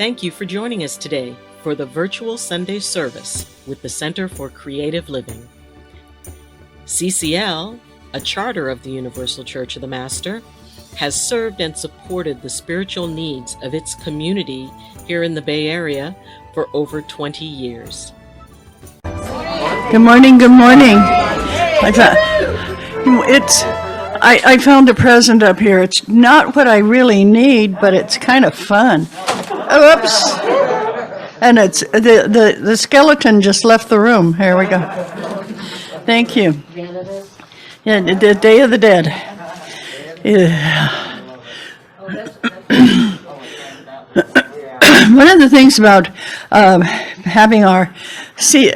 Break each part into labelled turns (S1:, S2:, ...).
S1: Thank you for joining us today for the virtual Sunday service with the Center for Creative Living. CCL, a charter of the Universal Church of the Master, has served and supported the spiritual needs of its community here in the Bay Area for over 20 years.
S2: Good morning, good morning. I found a present up here. It's not what I really need, but it's kind of fun. Oops. And it's the skeleton just left the room. Here we go. Thank you. Yeah, the Day of the Dead. Yeah. One of the things about having our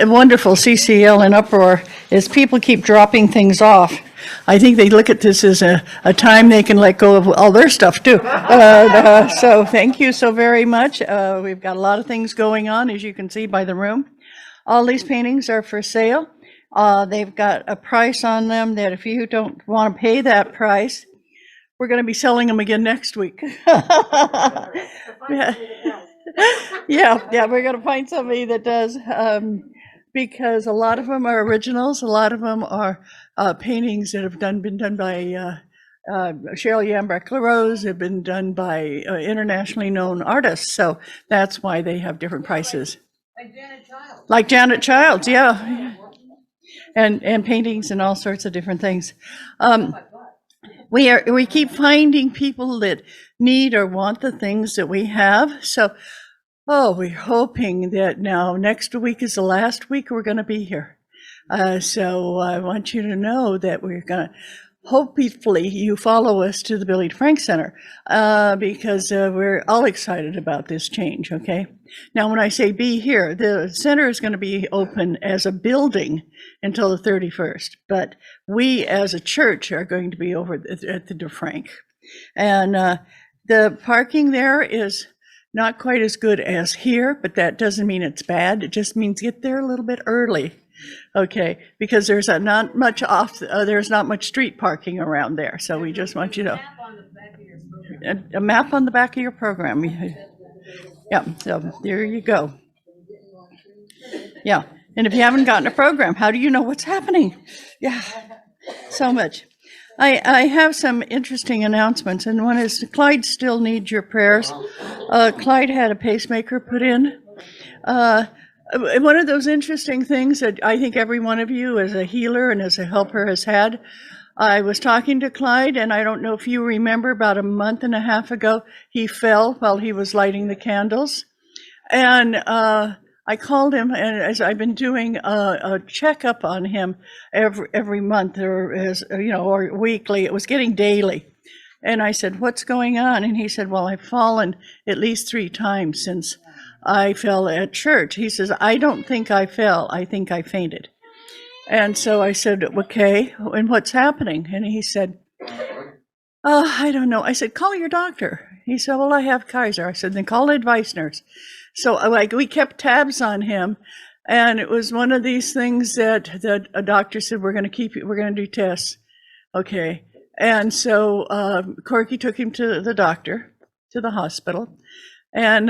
S2: wonderful CCL in uproar is people keep dropping things off. I think they look at this as a time they can let go of all their stuff too. So thank you so very much. We've got a lot of things going on, as you can see by the room. All these paintings are for sale. They've got a price on them that if you don't want to pay that price, we're going to be selling them again next week. Yeah, we're going to find somebody that does, because a lot of them are originals. A lot of them are paintings that have been done by Cheryl Yambrecht-LaRose, have been done by internationally known artists. So that's why they have different prices. Like Janet Childs, yeah. And paintings and all sorts of different things. We keep finding people that need or want the things that we have. So, we're hoping that now next week is the last week we're going to be here. So I want you to know that we're going to, hopefully you follow us to the Billy Frank Center, because we're all excited about this change, okay? Now, when I say be here, the center is going to be open as a building until the 31st, but we as a church are going to be over at the DeFrank. And the parking there is not quite as good as here, but that doesn't mean it's bad. It just means get there a little bit early, okay? Because there's not much street parking around there. So we just want you to a map on the back of your program. Yeah, so there you go. Yeah, and if you haven't gotten a program, how do you know what's happening? Yeah, so much. I have some interesting announcements, and one is Clyde still needs your prayers. Clyde had a pacemaker put in. One of those interesting things that I think every one of you as a healer and as a helper has had. I was talking to Clyde, and I don't know if you remember, about a month and a half ago, he fell while he was lighting the candles. And I called him, and as I've been doing a checkup on him every month, or weekly, it was getting daily. And I said, "What's going on?" And he said, "Well, I've fallen at least 3 times since I fell at church." He says, "I don't think I fell. I think I fainted." And so I said, "Okay, and what's happening?" And he said, "I don't know." I said, "Call your doctor." He said, "Well, I have Kaiser." I said, "Then call the advice nurse." So we kept tabs on him, and it was one of these things that a doctor said, we're going to do tests. Okay. And so Corky took him to the doctor, to the hospital. And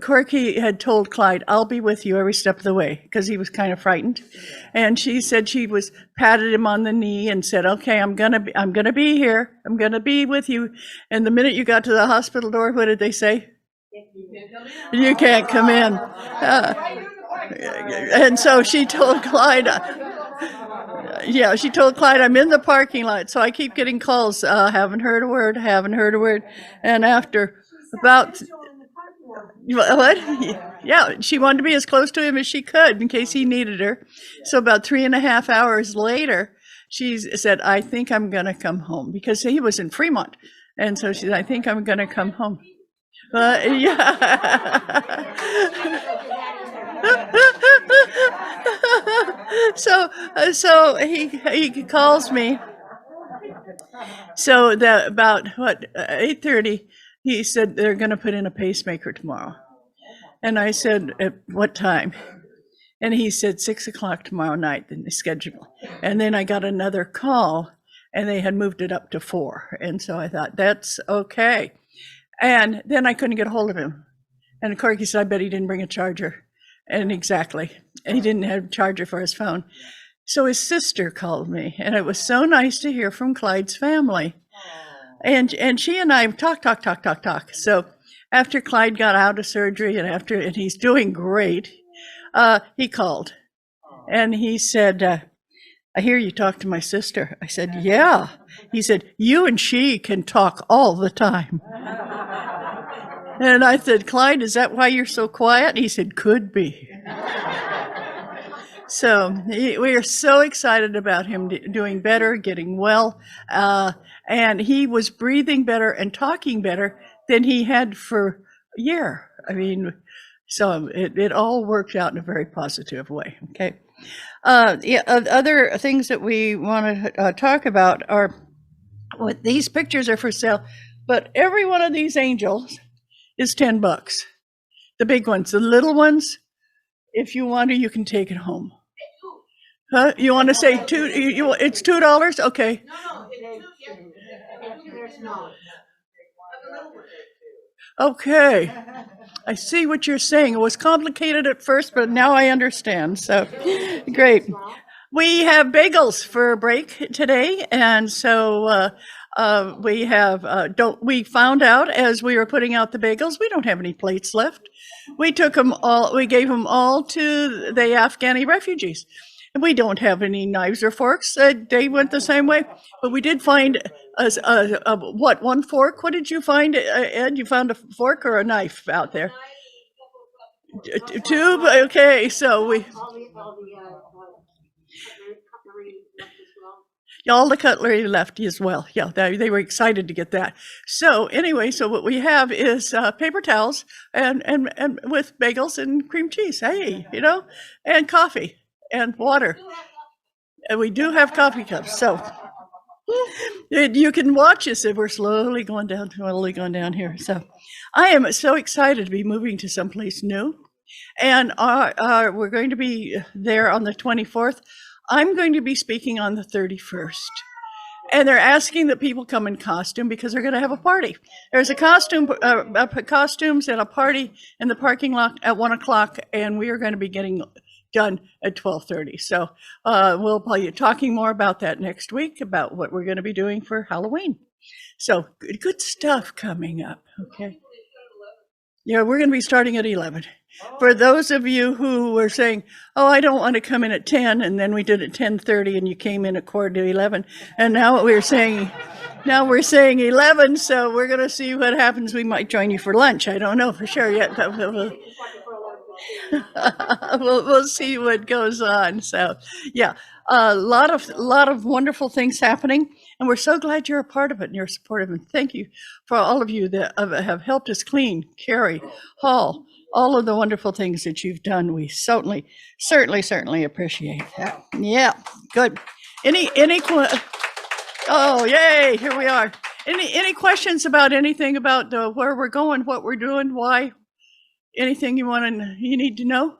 S2: Corky had told Clyde, "I'll be with you every step of the way," because he was kind of frightened. And she said she patted him on the knee and said, "Okay, I'm gonna be here. I'm gonna be with you." And the minute you got to the hospital door, what did they say? "You can't come in." And so she told Clyde, "I'm in the parking lot." So I keep getting calls, haven't heard a word. And after about, what? Yeah, she wanted to be as close to him as she could in case he needed her. So about 3.5 hours later, she said, "I think I'm going to come home," because he was in Fremont. And so she said, "I think I'm going to come home." Yeah. So he calls me. So that about 8:30, he said they're going to put in a pacemaker tomorrow. And I said, "At what time?" And he said 6:00 tomorrow night, in the schedule. And then I got another call, and they had moved it up to 4. And so I thought, that's okay. And then I couldn't get a hold of him. And Corky said, I bet he didn't bring a charger. And exactly. And he didn't have a charger for his phone. So his sister called me, and it was so nice to hear from Clyde's family. And she and I talk. So after Clyde got out of surgery and he's doing great, he called. And he said, I hear you talk to my sister. I said, yeah. He said, you and she can talk all the time. And I said, Clyde, is that why you're so quiet? And he said, could be. So we are so excited about him doing better, getting well. And he was breathing better and talking better than he had for a year. I mean, so it all worked out in a very positive way. Okay. Other things that we want to talk about are, these pictures are for sale, but every one of these angels is $10. The big ones, the little ones, if you want to, you can take it home. Huh? You want to say it's $2? Okay.
S3: No, there's not.
S2: Okay. I see what you're saying. It was complicated at first, but now I understand. So great. We have bagels for a break today, and so we found out as we were putting out the bagels, we don't have any plates left. We took them all. We gave them all to the Afghani refugees. And we don't have any knives or forks. They went the same way, but we did find one fork? What did you find, Ed? You found a fork or a knife out there? A tube. Okay, so we. All the cutlery left as well. Yeah, they were excited to get that. So anyway, so what we have is paper towels and with bagels and cream cheese. Hey, and coffee and water. And we do have coffee cups. So you can watch us if we're slowly going down here. So I am so excited to be moving to someplace new. And we're going to be there on the 24th. I'm going to be speaking on the 31st. And they're asking that people come in costume because they're going to have a party. There's costumes and a party in the parking lot at 1:00, and we are going to be getting done at 12:30. So we'll be talking more about that next week, about what we're going to be doing for Halloween. So good stuff coming up. Okay. Yeah, we're going to be starting at 11. For those of you who were saying, oh, I don't want to come in at 10, and then we did at 10:30 and you came in at 11:15, and now we're saying 11, so we're going to see what happens. We might join you for lunch. I don't know for sure yet, but we'll see what goes on. So yeah, a lot of wonderful things happening, and we're so glad you're a part of it and you're supportive. And thank you for all of you that have helped us clean, carry, haul, all of the wonderful things that you've done. We certainly appreciate that. Yeah, good. Oh, yay! Here we are. Any questions about anything about where we're going, what we're doing, why? Anything you need to know?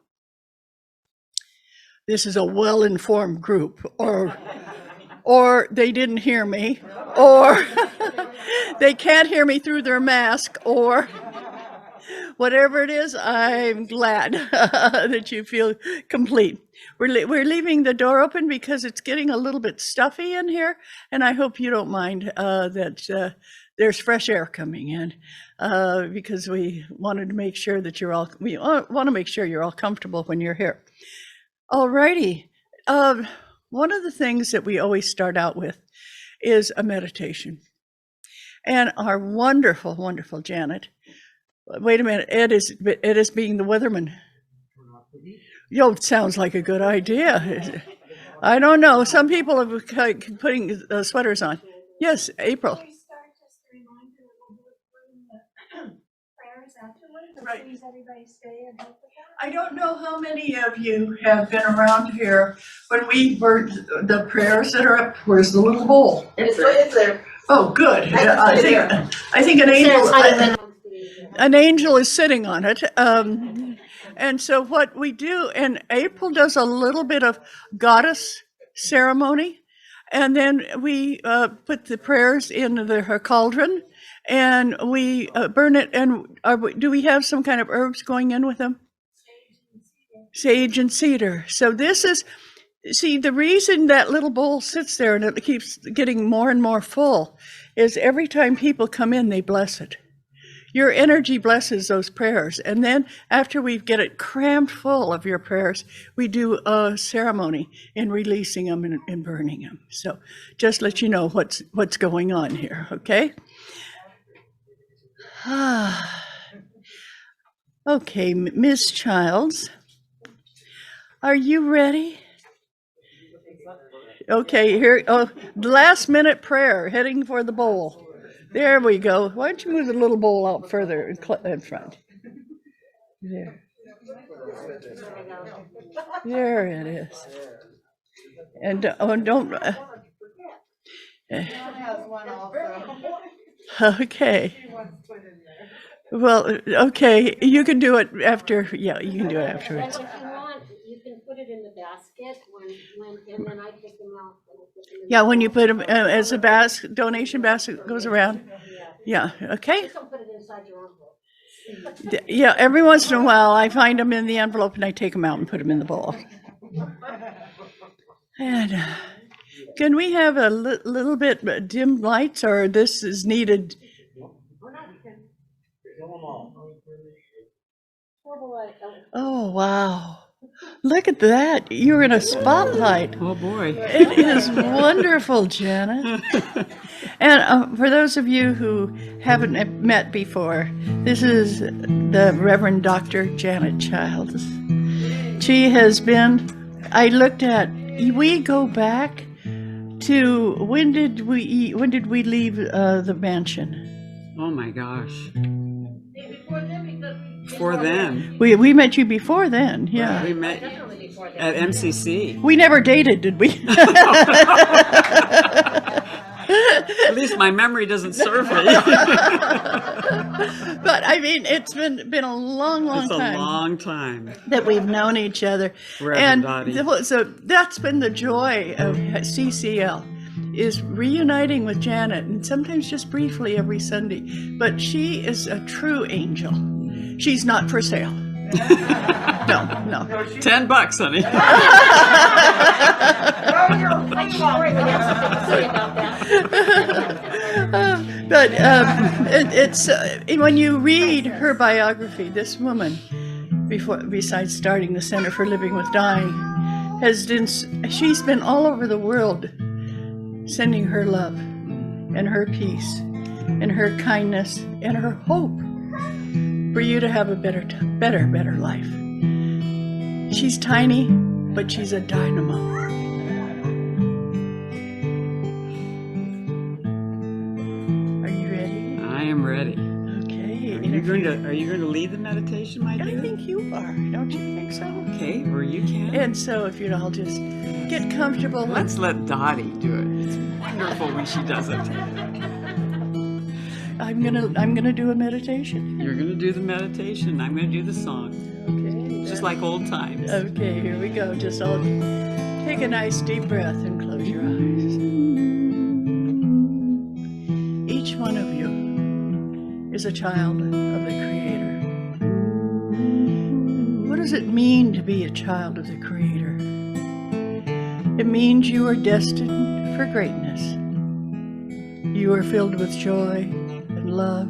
S2: This is a well-informed group, or they didn't hear me, or they can't hear me through their mask, or whatever it is. I'm glad that you feel complete. We're leaving the door open because it's getting a little bit stuffy in here, and I hope you don't mind that there's fresh air coming in, because we wanted to make sure that we want to make sure you're all comfortable when you're here. All righty. One of the things that we always start out with is a meditation. And our wonderful, wonderful Janet, wait a minute, Ed is being the weatherman. Yo, it sounds like a good idea. I don't know. Some people are putting sweaters on. Yes, April. Right. I don't know how many of you have been around here when we were the prayers that are up. Where's the little bowl?
S3: It's there.
S2: Oh, good. I think an angel is sitting on it. And so what we do, and April does a little bit of goddess ceremony, and then we put the prayers in her cauldron, and we burn it. And do we have some kind of herbs going in with them? Sage and cedar. So this is, see, the reason that little bowl sits there and it keeps getting more and more full is every time people come in, they bless it. Your energy blesses those prayers. And then after we get it crammed full of your prayers, we do a ceremony in releasing them and burning them. So just let you know what's going on here, okay? Okay, Ms. Childs, are you ready? Okay, here, last minute prayer, heading for the bowl. There we go. Why don't you move the little bowl out further in front? There. There it is. And don't. Okay. Well, okay, you can do it after. Yeah, you can do it afterwards.
S4: If you want, you can put it in the basket and then I take them out.
S2: Yeah, when you put them as a donation basket goes around. Yeah, okay.
S4: Just don't put it inside your envelope.
S2: Yeah, every once in a while I find them in the envelope and I take them out and put them in the bowl. And can we have a little bit dim lights, or this is needed? Oh, wow. Look at that. You're in a spotlight.
S5: Oh, boy.
S2: It is wonderful, Janet. And for those of you who haven't met before, this is the Reverend Dr. Janet Childs. She has been, we go back to, when did we leave the mansion?
S5: Oh, my gosh. Before then.
S2: We met you before then, yeah.
S5: We met at MCC.
S2: We never dated, did we?
S5: At least my memory doesn't serve me.
S2: But I mean, it's been a long
S5: It's
S2: time.
S5: a long time.
S2: That we've known each other.
S5: Reverend Dottie.
S2: So that's been the joy of CCL, is reuniting with Janet, and sometimes just briefly every Sunday. But she is a true angel. She's not for sale. No.
S5: $10, honey.
S2: But it's when you read her biography, this woman, besides starting the Center for Living with Dying, she's been all over the world sending her love and her peace and her kindness and her hope for you to have a better life. She's tiny, but she's a dynamo. Are you ready?
S5: I am ready.
S2: Okay.
S5: Are you going to lead the meditation, my dear?
S2: I think you are. Don't you think so?
S5: Okay, or you can.
S2: And so if you'd all just get comfortable.
S5: Let's let Dottie do it. It's wonderful when she does it.
S2: I'm gonna do a meditation.
S5: You're going to do the meditation. I'm going to do the song.
S2: Okay.
S5: Just like old times.
S2: Okay, here we go. Just all take a nice deep breath and close your eyes. Each one of you is a child of the Creator. What does it mean to be a child of the Creator? It means you are destined for greatness. You are filled with joy, love,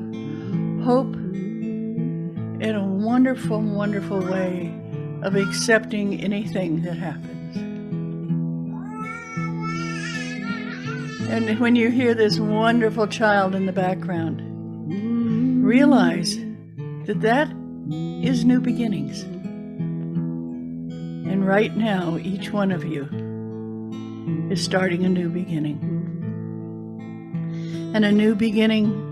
S2: hope, in a wonderful, wonderful way of accepting anything that happens. And when you hear this wonderful child in the background, realize that is new beginnings. And right now, each one of you is starting a new beginning. And a new beginning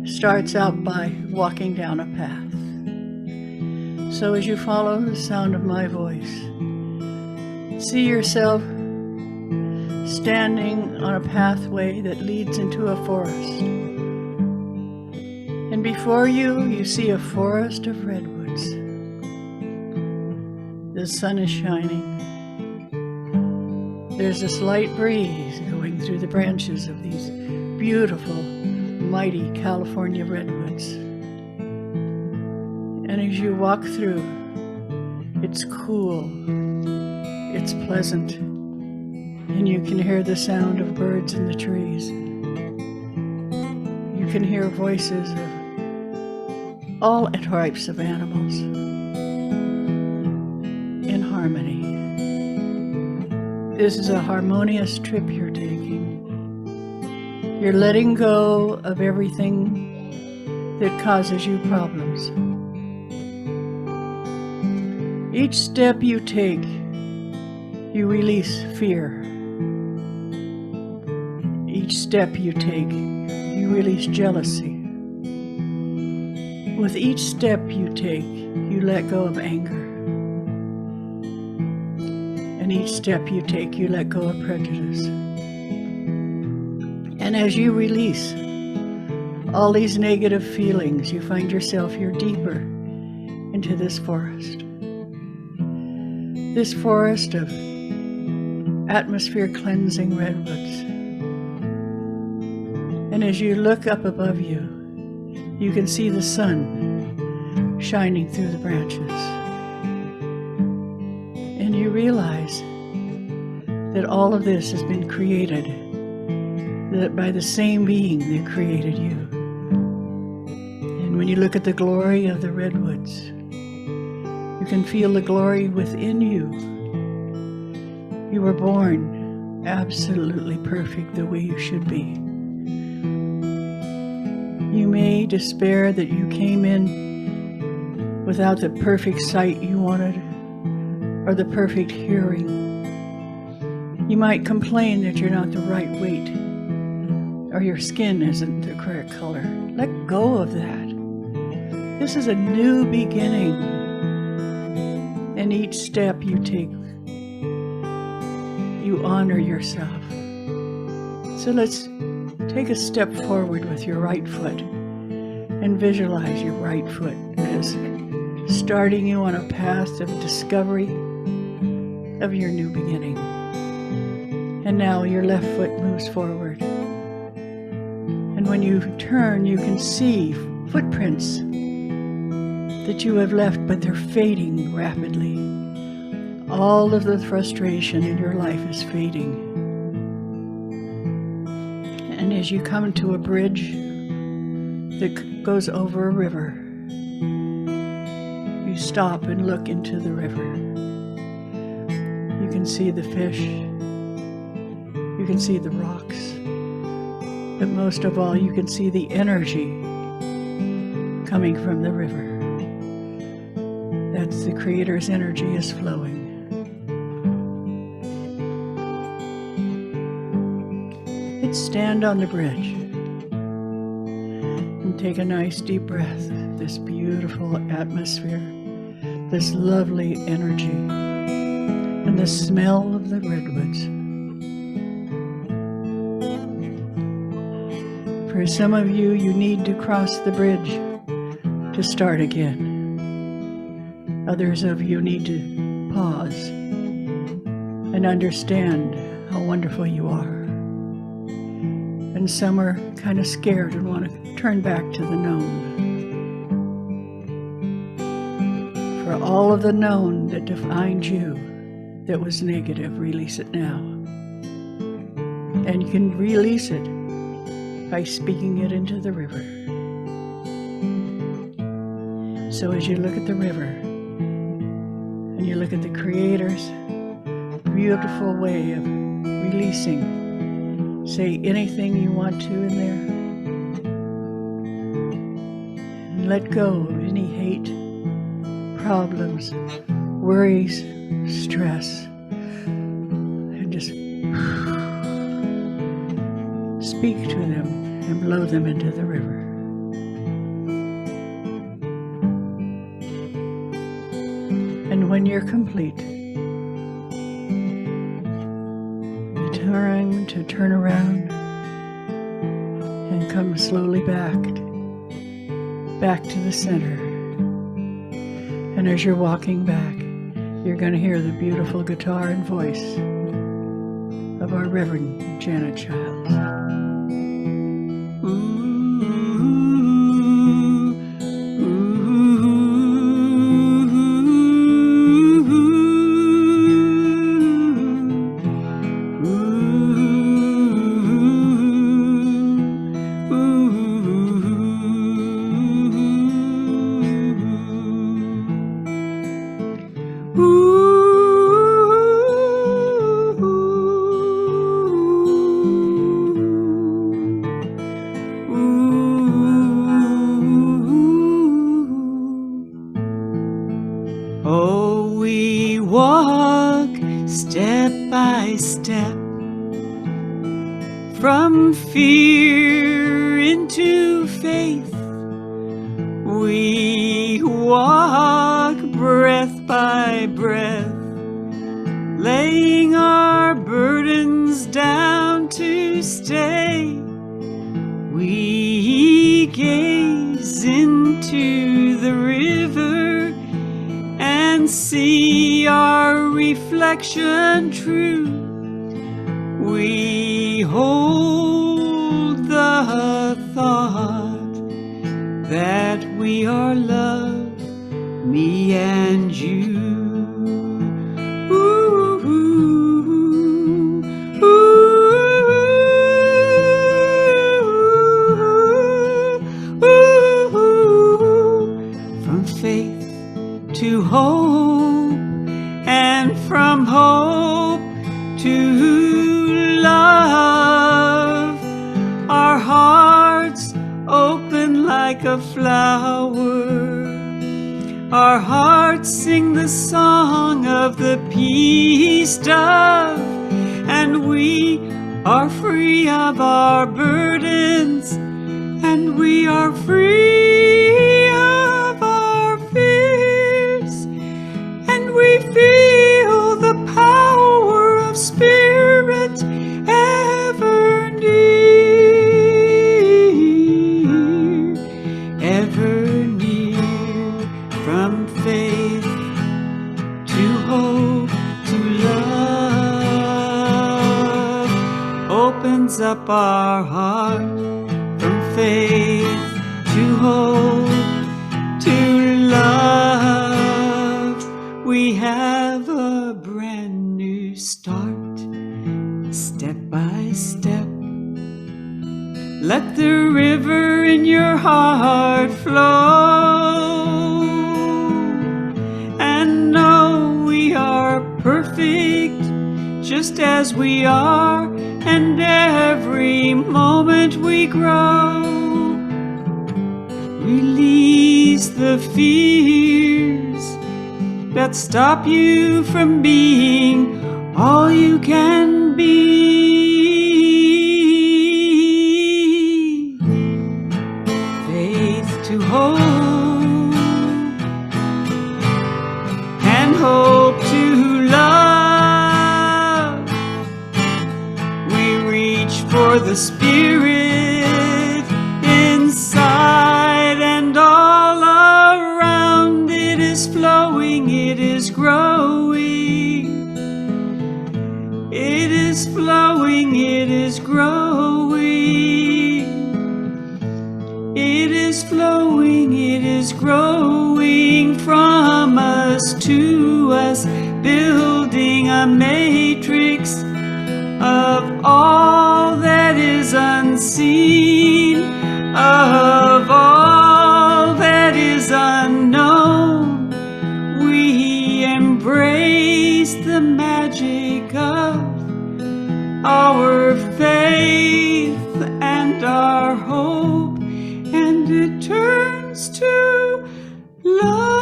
S2: starts out by walking down a path. So as you follow the sound of my voice, see yourself standing on a pathway that leads into a forest. And before you, you see a forest of redwoods. The sun is shining. There's a slight breeze going through the branches of these beautiful mighty California redwoods. And as you walk through, it's cool, it's pleasant, and you can hear the sound of birds in the trees. You can hear voices of all types of animals in harmony. This is a harmonious trip you're taking. You're letting go of everything that causes you problems. Each step you take, you release fear. Each step you take, you release jealousy. With each step you take, you let go of anger. And each step you take, you let go of prejudice. And as you release all these negative feelings, you find yourself, you're deeper into this forest. This forest of atmosphere cleansing redwoods. And as you look up above you, you can see the sun shining through the branches. And you realize that all of this has been created by the same being that created you. And when you look at the glory of the redwoods, you can feel the glory within you. You were born absolutely perfect the way you should be. You may despair that you came in without the perfect sight you wanted or the perfect hearing. You might complain that you're not the right weight or your skin isn't the correct color. Let go of that. This is a new beginning. And each step you take, you honor yourself. So let's take a step forward with your right foot and visualize your right foot as starting you on a path of discovery of your new beginning. And now your left foot moves forward. And when you turn, you can see footprints that you have left, but they're fading rapidly. All of the frustration in your life is fading. And as you come to a bridge that goes over a river, you stop and look into the river. You can see the fish. You can see the rocks. But most of all, you can see the energy coming from the river. That's the Creator's energy is flowing. Let's stand on the bridge and take a nice deep breath. This beautiful atmosphere, this lovely energy, and the smell of the redwoods. For some of you, you need to cross the bridge to start again. Others of you need to pause and understand how wonderful you are. And some are kind of scared and want to turn back to the known. For all of the known that defined you that was negative, release it now. And you can release it by speaking it into the river. So as you look at the river, and you look at the Creator's beautiful way of releasing, say anything you want to in there. And let go of any hate, problems, worries, stress. And just speak to them and blow them into the river. And when you're complete, you turn around and come slowly back to the center. And as you're walking back, you're going to hear the beautiful guitar and voice of our Reverend Janet Childs.
S5: Oh, we walk step by step from fear into faith. We walk breath by breath, laying our burdens down to stay. We gaze into the river and see our reflection true. We hold the thought that we are loved, me and you. Ooh, ooh, ooh, ooh. From faith to hope, and from hope to love. Our hearts open like a flower. Our hearts sing the song of the peace dove, and we are free of our burdens, and we are free of our fears, and we feel the power of Spirit ever near, ever near. From faith to hope to love opens up our heart. From faith to hope to love, we have a brand new start, step by step. Let the river in your heart flow, and know we are perfect just as we are, and every moment we grow. Release the fears that stop you from being all you can be. Faith to hope, and hope to love. We reach for the Spirit inside, and all around it is flowing, it is growing. It is flowing, it is growing. It is flowing, it is growing from us to us, building a matrix of all that is unseen, of all that is unknown. We embrace the magic of our faith and our hope, and it turns to love.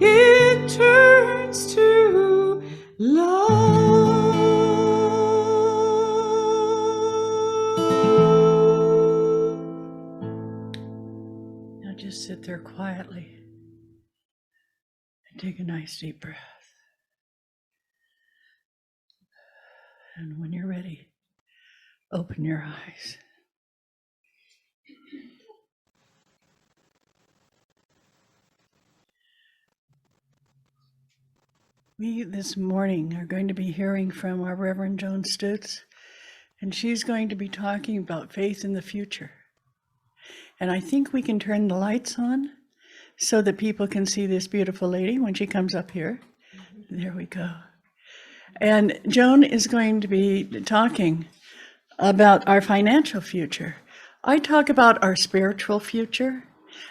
S5: It turns to love.
S2: Now just sit there quietly and take a nice deep breath. And when you're ready, open your eyes. We this morning are going to be hearing from our Reverend Joan Stutes, and she's going to be talking about faith in the future. And I think we can turn the lights on so that people can see this beautiful lady when she comes up here. There we go. And Joan is going to be talking about our financial future. I talk about our spiritual future.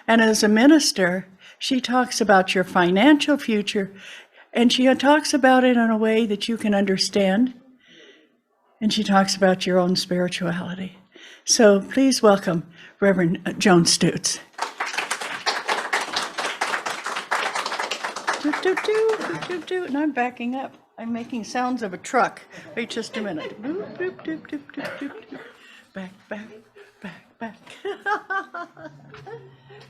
S2: And as a minister, She talks about your financial future, and she talks about it in a way that you can understand. And she talks about your own spirituality. So please welcome Reverend Joan Stutes. And I'm backing up. I'm making sounds of a truck. Wait just a minute. Boop, boop, doop, doop, doop, doop, doop. Back, back, back, back.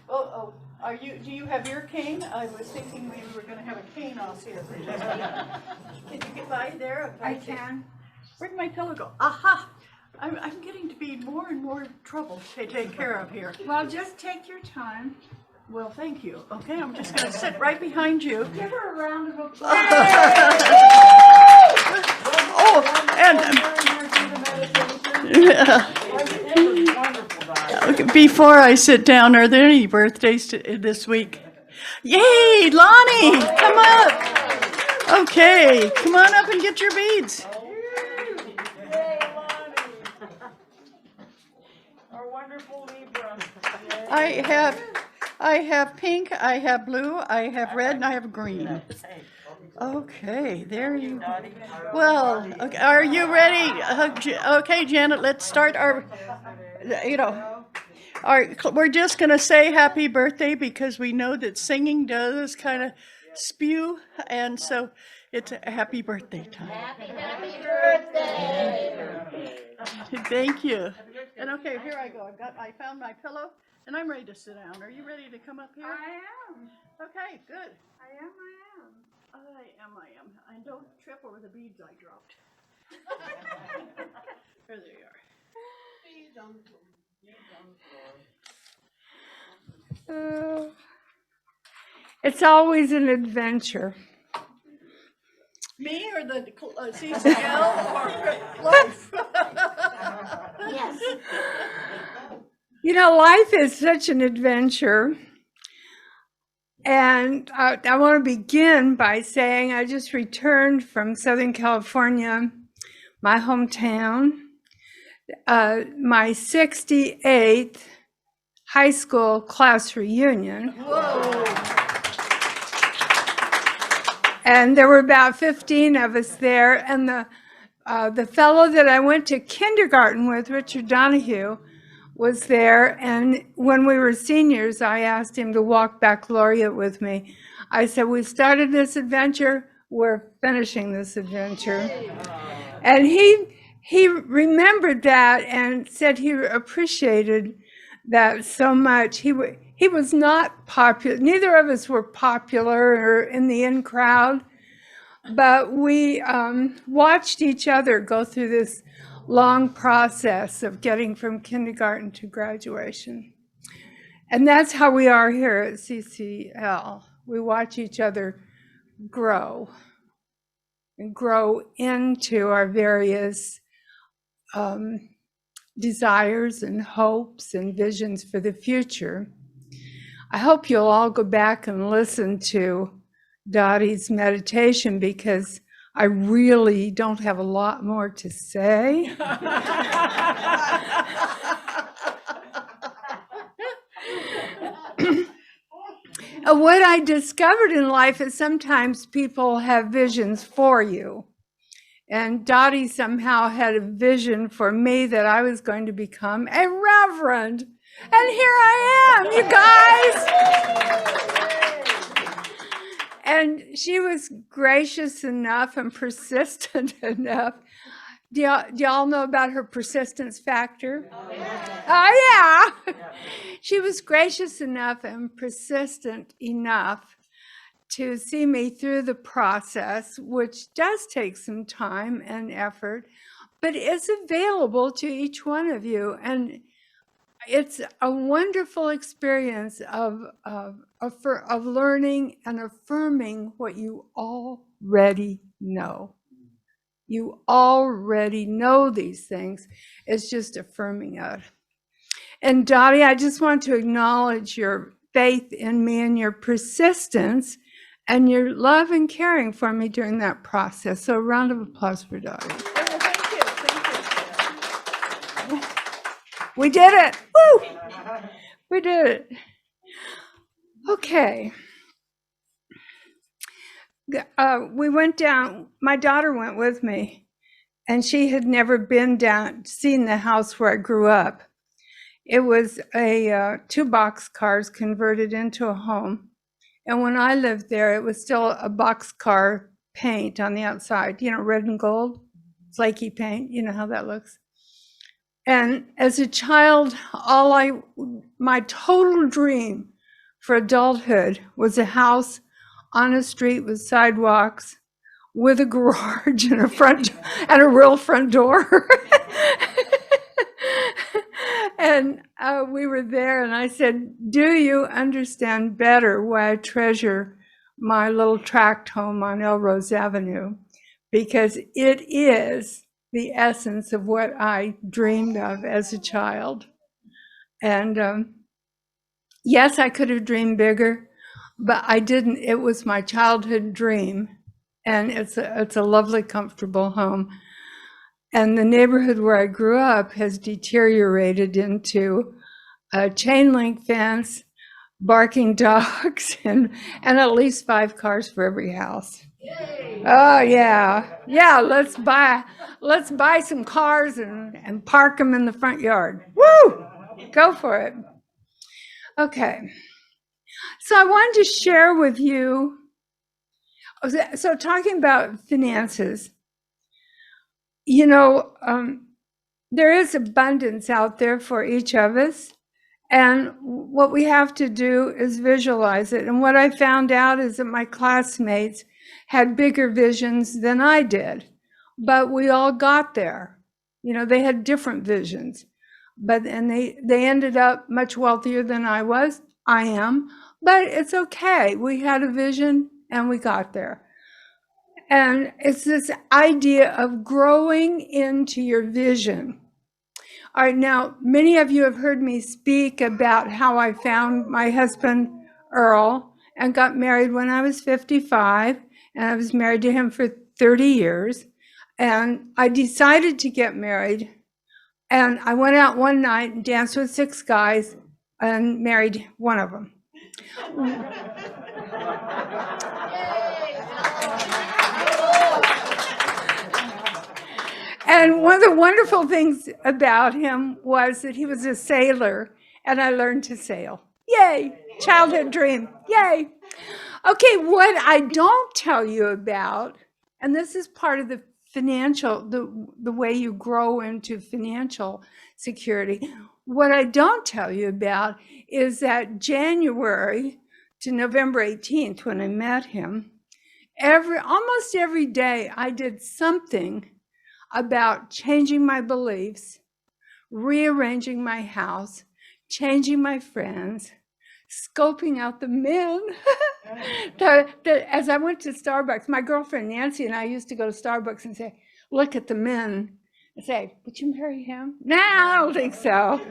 S2: Oh, do you have your cane? I was thinking we were going to have a cane off here. Can you get by there?
S6: I can.
S2: Where'd my pillow go? Aha! I'm getting to be more and more trouble to take care of here.
S6: Well, just take your time.
S2: Well, thank you. Okay, I'm just going to sit right behind you.
S6: Give her a round of applause. Before I sit down, are there any birthdays this week? Yay, Lonnie, come up. Okay, come on up and get your beads.
S3: Our wonderful Libra.
S2: I have pink, I have blue, I have red, and I have green. Okay, there you go. Well, okay, are you ready? Okay, Janet, let's start we're just going to say happy birthday because we know that singing does kind of spew, and so it's a happy birthday time.
S4: Happy birthday!
S2: Thank you. And okay, here I go. I found my pillow, and I'm ready to sit down. Are you ready to come up here?
S6: I am.
S2: Okay, good.
S6: I am.
S2: And don't trip over the beads I dropped. There they are.
S3: Beads on the floor.
S6: It's always an adventure.
S2: Me or the CCL or life?
S4: Yes.
S6: You know, life is such an adventure. And I want to begin by saying I just returned from Southern California, my hometown, my 68th high school class reunion.
S2: Whoa.
S6: And there were about 15 of us there. And the fellow that I went to kindergarten with, Richard Donahue, was there, and when we were seniors, I asked him to walk baccalaureate with me. I said, we started this adventure, we're finishing this adventure. And he remembered that and said he appreciated that so much. He was not popular, neither of us were popular or in the in crowd, but we watched each other go through this long process of getting from kindergarten to graduation. And that's how we are here at CCL. We watch each other grow and grow into our various desires and hopes and visions for the future. I hope you'll all go back and listen to Dottie's meditation because I really don't have a lot more to say. What I discovered in life is sometimes people have visions for you. And Dottie somehow had a vision for me that I was going to become a reverend. And here I am, you guys. And she was gracious enough and persistent enough. Do y'all know about her persistence factor? Oh, yeah. She was gracious enough and persistent enough to see me through the process, which does take some time and effort, but is available to each one of you. And it's a wonderful experience of learning and affirming what you already know. You already know these things. It's just affirming it. And Dottie, I just want to acknowledge your faith in me and your persistence and your love and caring for me during that process. So a round of applause for Dottie.
S2: Thank you.
S6: We did it. Woo! We did it. Okay. We went down, my daughter went with me, and she had never been down, seen the house where I grew up. It was a 2 boxcars converted into a home. And when I lived there, it was still a boxcar paint on the outside, red and gold, flaky paint, you know how that looks. And as a child, my total dream for adulthood was a house on a street with sidewalks, with a garage and a real front door. And we were there, and I said, "Do you understand better why I treasure my little tract home on Elrose Avenue? Because it is the essence of what I dreamed of as a child." And yes, I could have dreamed bigger, but I didn't. It was my childhood dream, and it's a lovely, comfortable home. And the neighborhood where I grew up has deteriorated into a chain link fence, barking dogs, and at least 5 cars for every house. Yay. Oh yeah, let's buy some cars and park them in the front yard. Woo! Go for it. Okay, so I wanted to share with you. So talking about finances. There is abundance out there for each of us. And what we have to do is visualize it. And what I found out is that my classmates had bigger visions than I did. But we all got there. They had different visions. And they ended up much wealthier than I am. But it's okay. We had a vision and we got there. And it's this idea of growing into your vision. All right, now, many of you have heard me speak about how I found my husband, Earl, and got married when I was 55, and I was married to him for 30 years. And I decided to get married, and I went out one night and danced with 6 guys and married one of them. And one of the wonderful things about him was that he was a sailor, and I learned to sail. Yay! Childhood dream. Yay! Okay, what I don't tell you about, and this is part of the financial, the way you grow into financial security. What I don't tell you about is that January to November 18th, when I met him, almost every day I did something about changing my beliefs, rearranging my house, changing my friends, scoping out the men. As I went to Starbucks, my girlfriend Nancy and I used to go to Starbucks and say, "Look at the men," and say, "Would you marry him?" "No, I don't think so.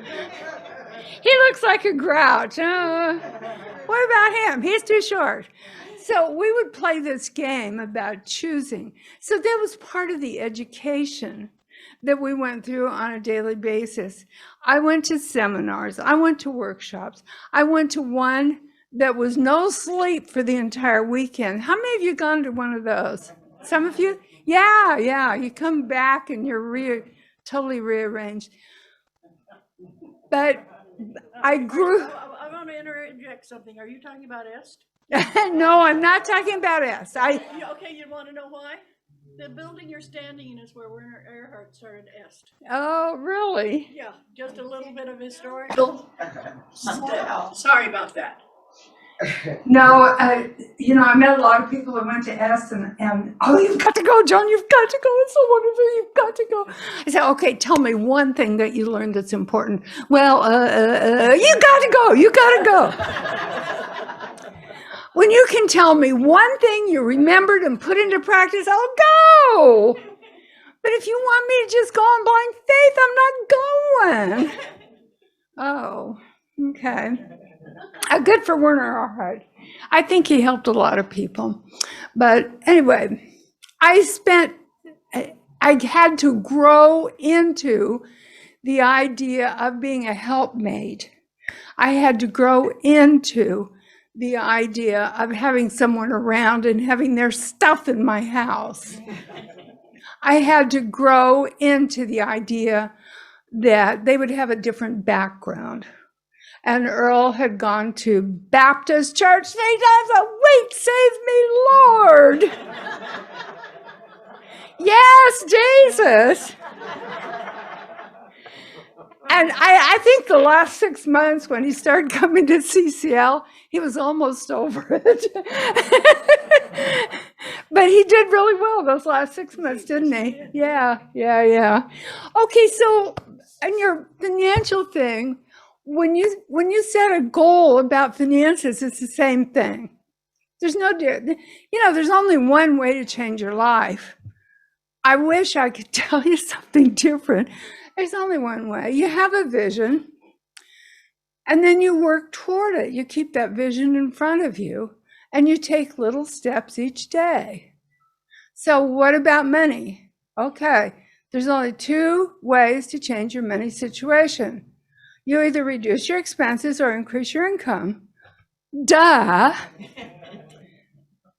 S6: He looks like a grouch. What about him? He's too short." So we would play this game about choosing. So that was part of the education that we went through on a daily basis. I went to seminars. I went to workshops. I went to one that was no sleep for the entire weekend. How many of you gone to one of those? Some of you? Yeah. You come back and you're totally rearranged. But I grew...
S2: I want to interject something. Are you talking about est?
S6: No, I'm not talking about us.
S2: Okay, you want to know why? The building you're standing in is where Werner Erhard started est.
S6: Oh, really?
S2: Yeah, just a little bit of historical. Sorry about that.
S6: No, I met a lot of people who went to est and "Oh, you've got to go, Joan, you've got to go. It's so wonderful, you've got to go." I said, "Okay, tell me one thing that you learned that's important." "Well, you got to go, you got to go." When you can tell me one thing you remembered and put into practice, I'll go. But if you want me to just go on blind faith, I'm not going. Oh, okay. Good for Werner Erhard. I think he helped a lot of people. But anyway, I had to grow into the idea of being a helpmate. I had to grow into the idea of having someone around and having their stuff in my house. I had to grow into the idea that they would have a different background. And Earl had gone to Baptist church 3 times a week. Save me, Lord. Yes, Jesus. And I think the last 6 months when he started coming to CCL, he was almost over it. But he did really well those last 6 months, didn't he? Yeah. Okay, so on your financial thing, when you set a goal about finances, it's the same thing. There's there's only one way to change your life. I wish I could tell you something different. There's only one way. You have a vision, and then you work toward it. You keep that vision in front of you, and you take little steps each day. So what about money? Okay, there's only 2 ways to change your money situation. You either reduce your expenses or increase your income. Duh.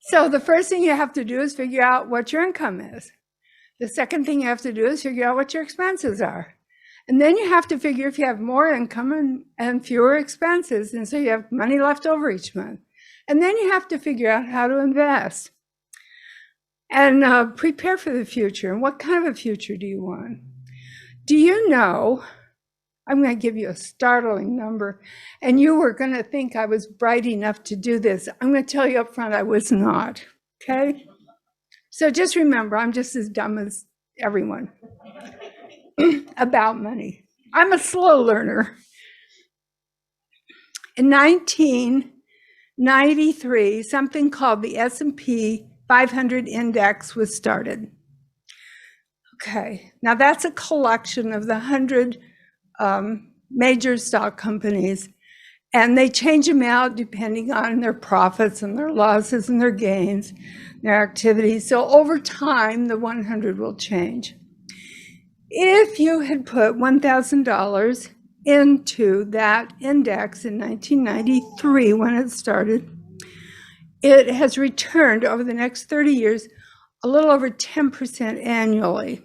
S6: So the first thing you have to do is figure out what your income is. The second thing you have to do is figure out what your expenses are. And then you have to figure if you have more income and fewer expenses, and so you have money left over each month. And then you have to figure out how to invest and prepare for the future. And what kind of a future do you want? Do you know, I'm going to give you a startling number, and you were going to think I was bright enough to do this. I'm going to tell you up front, I was not, okay? So just remember, I'm just as dumb as everyone about money. I'm a slow learner. In 1993, something called the S&P 500 index was started. Okay, now that's a collection of the 100 major stock companies, and they change them out depending on their profits and their losses and their gains, their activities. So over time, the 100 will change. If you had put $1,000 into that index in 1993 when it started, it has returned over the next 30 years a little over 10% annually,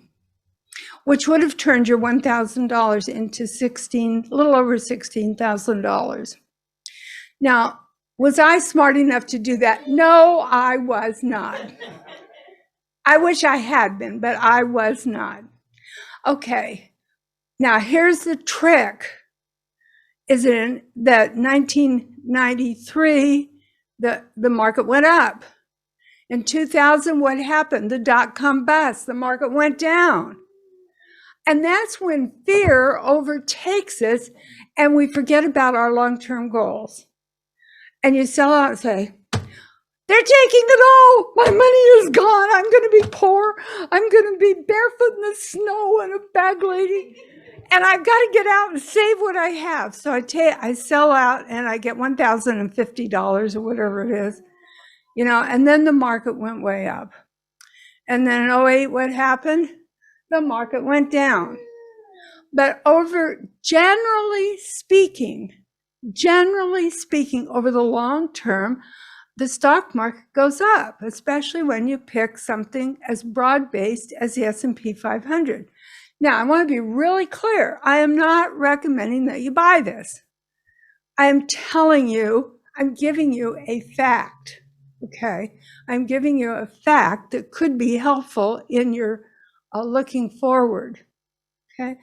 S6: which would have turned your $1,000 into a little over $16,000. Now, was I smart enough to do that? No, I was not. I wish I had been, but I was not. Okay, now here's the trick. Is in that 1993, the market went up. In 2000, what happened? The dot-com bust, the market went down. And that's when fear overtakes us and we forget about our long-term goals. And you sell out and say, they're taking it all. My money is gone. I'm going to be poor. I'm going to be barefoot in the snow and a bag lady. And I've got to get out and save what I have. So I sell out and I get $1,050 or whatever it is, and then the market went way up. And then in 2008, what happened? The market went down. But generally speaking, over the long term, the stock market goes up, especially when you pick something as broad-based as the S&P 500. Now, I want to be really clear. I am not recommending that you buy this. I am telling you, I'm giving you a fact, okay? I'm giving you a fact that could be helpful in your looking forward, okay?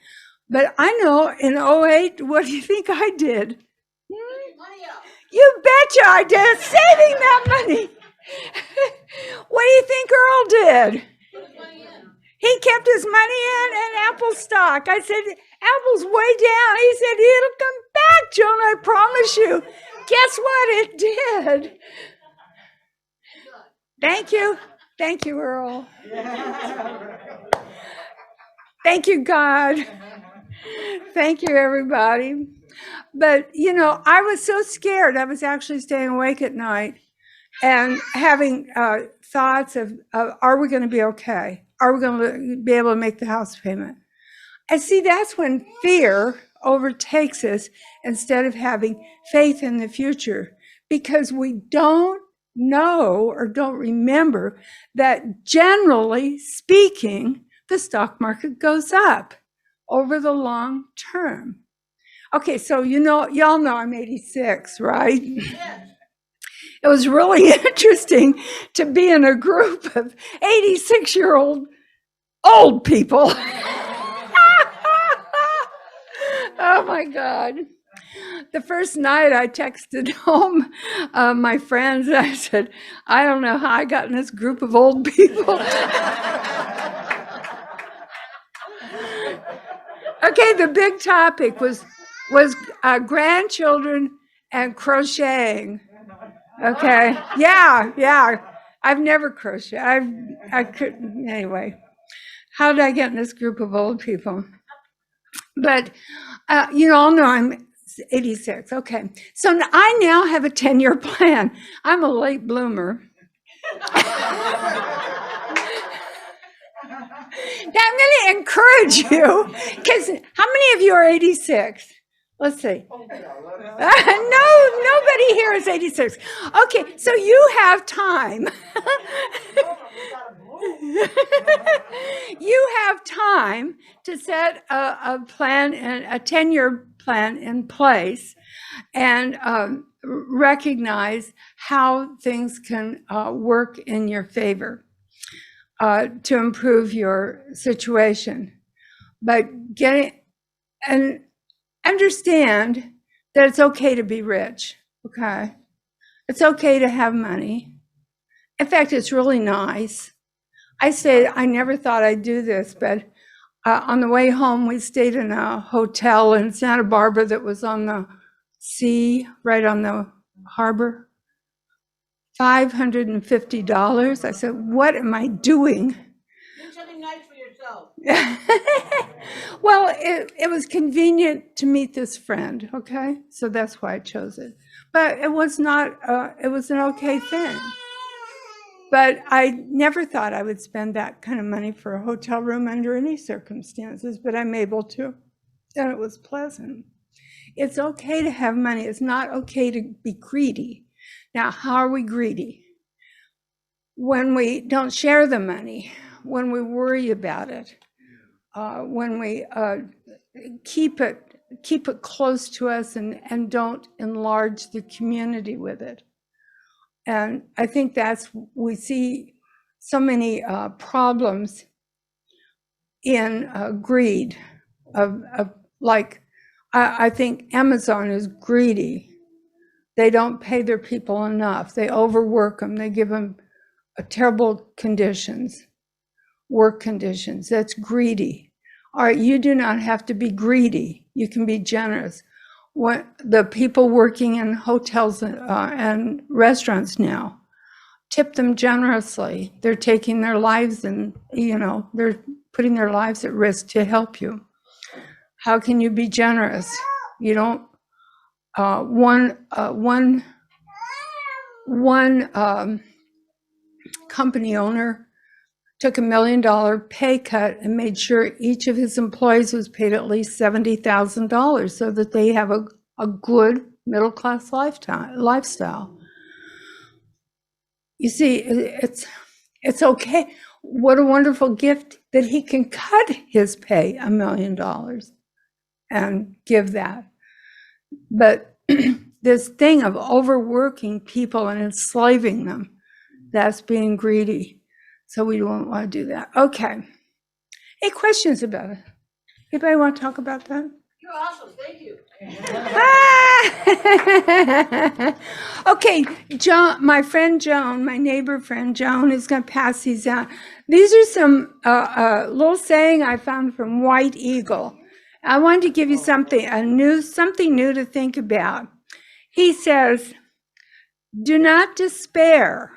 S6: But I know in 2008, what do you think I did? You betcha I did, saving that money. What do you think Earl did? He kept his money in Apple stock. I said, Apple's way down. He said, it'll come back, Joan, I promise you. Guess what? It did. Thank you. Thank you, Earl. Thank you, God. Thank you, everybody. But, I was so scared. I was actually staying awake at night and having thoughts of, are we going to be okay? Are we going to be able to make the house payment? And see, that's when fear overtakes us instead of having faith in the future. because we don't know or don't remember that generally speaking, the stock market goes up over the long term. Okay, so y'all know I'm 86, right? It was really interesting to be in a group of 86-year-old old people. Oh my God. The first night I texted home my friends and I said, I don't know how I got in this group of old people. Okay, the big topic was grandchildren and crocheting. Okay, yeah. I've never crocheted. I couldn't, anyway. How did I get in this group of old people? But you all know I'm 86. Okay, so I now have a 10-year plan. I'm a late bloomer. Now I'm going to encourage you, because how many of you are 86? Let's see. No, nobody here is 86. Okay, so you have time. You have time to set a plan, and a 10-year plan in place, and recognize how things can work in your favor to improve your situation. But and understand that it's okay to be rich, okay? It's okay to have money. In fact, it's really nice. I said, I never thought I'd do this, but on the way home, we stayed in a hotel in Santa Barbara that was on the sea, right on the harbor. $550. I said, what am I doing?
S3: Do something nice for yourself.
S6: Well, it was convenient to meet this friend, okay? So that's why I chose it. But it was not, it was an okay thing. But I never thought I would spend that kind of money for a hotel room under any circumstances, but I'm able to, and it was pleasant. It's okay to have money. It's not okay to be greedy. Now, how are we greedy? When we don't share the money, when we worry about it, when we keep it close to us and don't enlarge the community with it. And I think we see so many problems in greed I think Amazon is greedy. They don't pay their people enough. They overwork them. They give them terrible conditions, work conditions. That's greedy. All right, you do not have to be greedy. You can be generous. What the people working in hotels and restaurants now, tip them generously. They're taking their lives and, they're putting their lives at risk to help you. How can you be generous? You don't, one company owner took $1 million pay cut and made sure each of his employees was paid at least $70,000 so that they have a good middle-class lifestyle. You see, it's okay. What a wonderful gift that he can cut his pay $1 million and give that. But this thing of overworking people and enslaving them, that's being greedy. So we don't want to do that. Okay. Any questions about it? Anybody want to talk about that?
S3: You're awesome. Thank you.
S6: Okay, Joan, my friend Joan, my neighbor friend Joan is going to pass these out. These are some little saying I found from White Eagle. I wanted to give you something new to think about. He says, "Do not despair.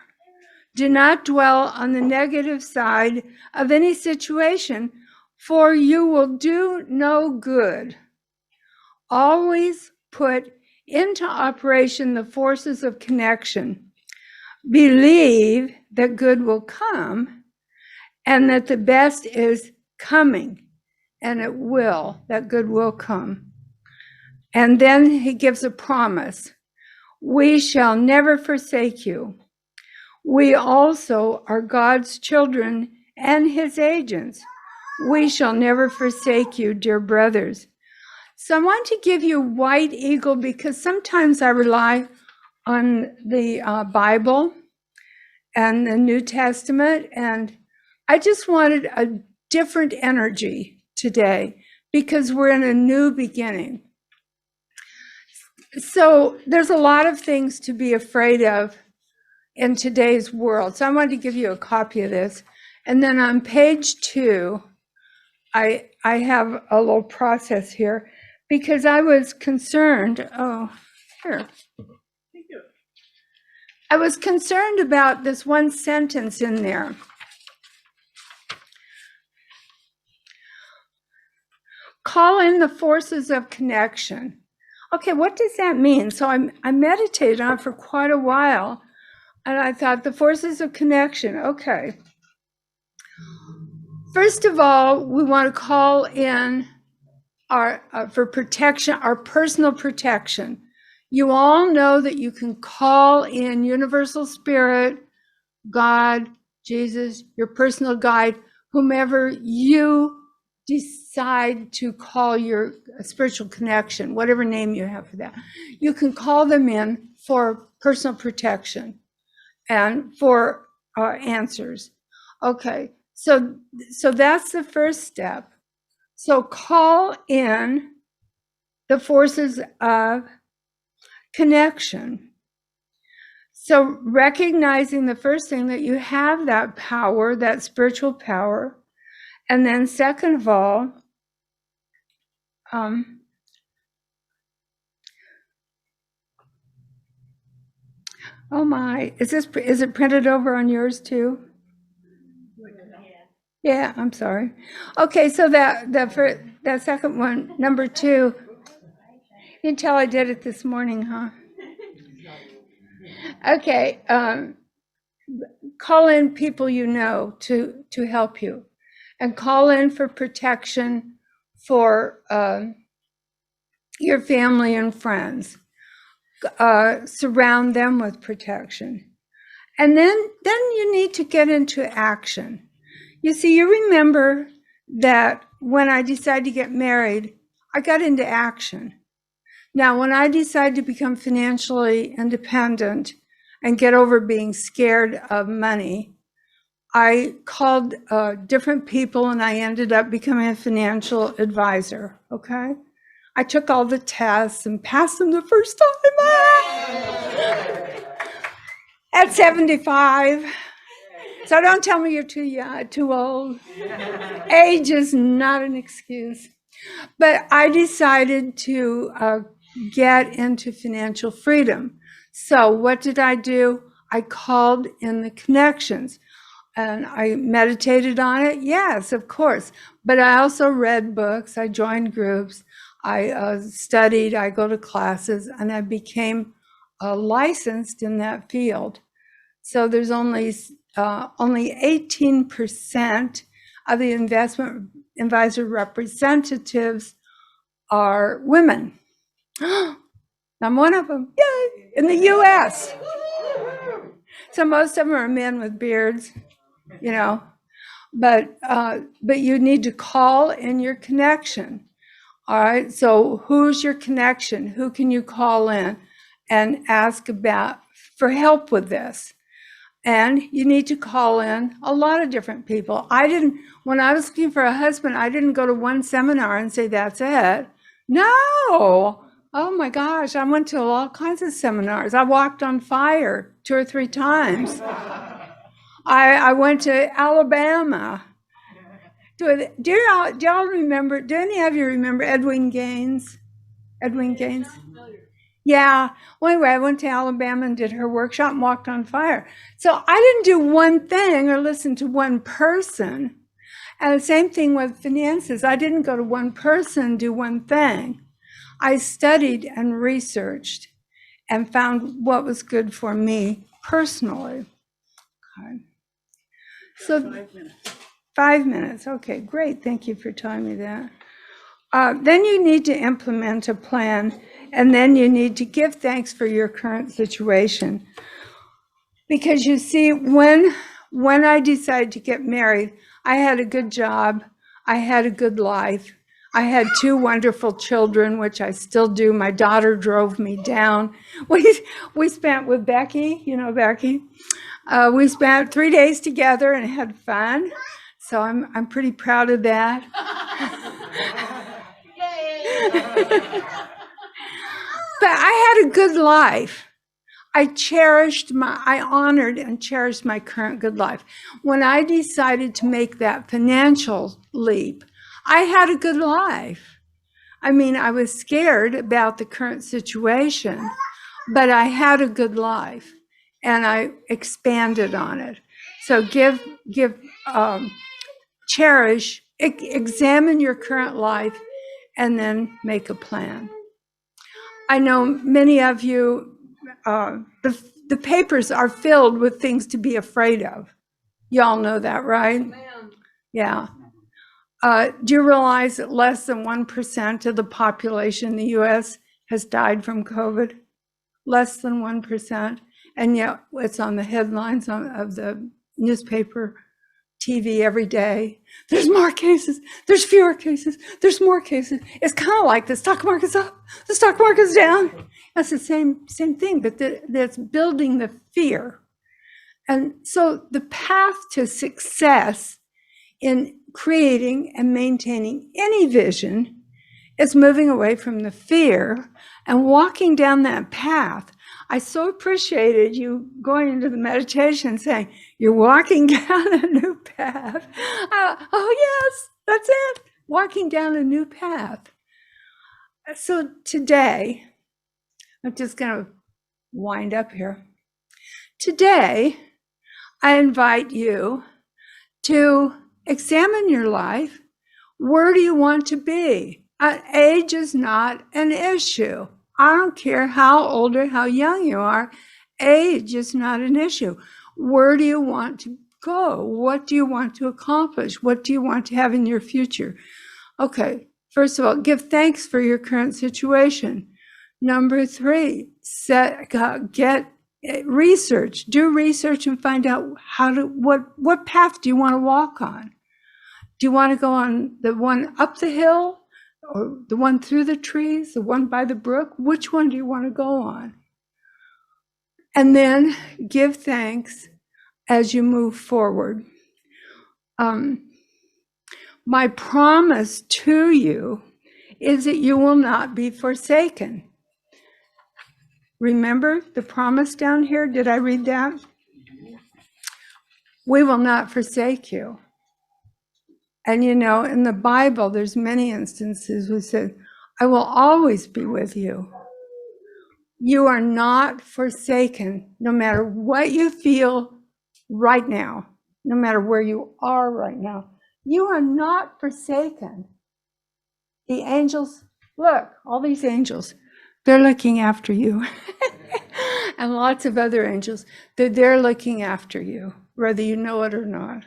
S6: Do not dwell on the negative side of any situation, for you will do no good. Always put into operation the forces of connection. Believe that good will come and that the best is coming, and it will, that good will come." And then he gives a promise. We shall never forsake you. We also are God's children and his agents. We shall never forsake you, dear brothers. So I want to give you White Eagle because sometimes I rely on the Bible and the New Testament, and I just wanted a different energy today because we're in a new beginning. So there's a lot of things to be afraid of in today's world. So I wanted to give you a copy of this. And then on page 2, I have a little process here because I was concerned. Oh, here. Thank you. I was concerned about this one sentence in there. Call in the forces of connection. Okay, what does that mean? So I meditated on it for quite a while, and I thought the forces of connection. Okay. First of all, we want to call in our for protection, our personal protection. You all know that you can call in universal spirit, God, Jesus, your personal guide, whomever you decide to call your spiritual connection, whatever name you have for that. You can call them in for personal protection and for answers. Okay, so that's the first step. So call in the forces of connection. So recognizing the first thing that you have that power, that spiritual power. And then second of all, oh my, is it printed over on yours too? Yeah, I'm sorry. Okay, so that second one, number 2, you can tell I did it this morning, huh? Okay, call in people you know to help you, and call in for protection for your family and friends. Surround them with protection. And then you need to get into action. You see, you remember that when I decided to get married, I got into action. Now, when I decided to become financially independent and get over being scared of money, I called different people and I ended up becoming a financial advisor, okay? I took all the tests and passed them the first time. At 75. So don't tell me you're too old. Age is not an excuse. But I decided to get into financial freedom. So what did I do? I called in the connections. And I meditated on it. Yes, of course. But I also read books. I joined groups. I studied. I go to classes. And I became licensed in that field. So there's only 18% of the investment advisor representatives are women. I'm one of them. Yay! In the U.S. So most of them are men with beards, you know. But you need to call in your connection. All right. So who's your connection? Who can you call in and ask for help with this? And you need to call in a lot of different people. When I was looking for a husband, I didn't go to one seminar and say, that's it. No. Oh my gosh. I went to all kinds of seminars. I walked on fire 2 or 3 times. I went to Alabama. Do y'all remember, do any of you remember Edwin Gaines? Edwin Gaines? Yeah. Well, anyway, I went to Alabama and did her workshop and walked on fire. So I didn't do one thing or listen to one person. And the same thing with finances. I didn't go to one person, do one thing. I studied and researched and found what was good for me personally. Okay. So 5 minutes. Okay, great. Thank you for telling me that. Then you need to implement a plan And then you need to give thanks for your current situation. Because you see, when I decided to get married, I had a good job. I had a good life. I had 2 wonderful children, which I still do. My daughter drove me down. We spent with Becky, you know Becky. We spent 3 days together and had fun. So I'm pretty proud of that. But I had a good life. I honored and cherished my current good life. When I decided to make that financial leap, I had a good life. I mean, I was scared about the current situation, but I had a good life and I expanded on it. So cherish, examine your current life, and then make a plan. I know many of you, the papers are filled with things to be afraid of. Y'all know that, right? Yeah. Do you realize that less than 1% of the population in the U.S. has died from COVID? Less than 1%. And yet it's on the headlines of the newspaper, TV every day. There's more cases. There's fewer cases. There's more cases. It's kind of like the stock market's up, the stock market's down. That's the same thing, but that's building the fear. And so the path to success in creating and maintaining any vision is moving away from the fear and walking down that path. I so appreciated you going into the meditation saying, you're walking down a new path. Oh yes, that's it. Walking down a new path. So today, I'm just going to wind up here. Today, I invite you to examine your life. Where do you want to be? Age is not an issue. I don't care how old or how young you are. Age is not an issue. Where do you want to go? What do you want to accomplish? What do you want to have in your future? Okay, first of all, give thanks for your current situation. Number 3, get research. Do research and find out what path do you want to walk on? Do you want to go on the one up the hill, or the one through the trees, the one by the brook? Which one do you want to go on? And then give thanks as you move forward. My promise to you is that you will not be forsaken. Remember the promise down here? Did I read that? We will not forsake you. And you know, in the Bible, there's many instances we said, I will always be with you. You are not forsaken, no matter what you feel right now, no matter where you are right now. You are not forsaken. The angels, look, all these angels, they're looking after you. And lots of other angels, they're looking after you, whether you know it or not.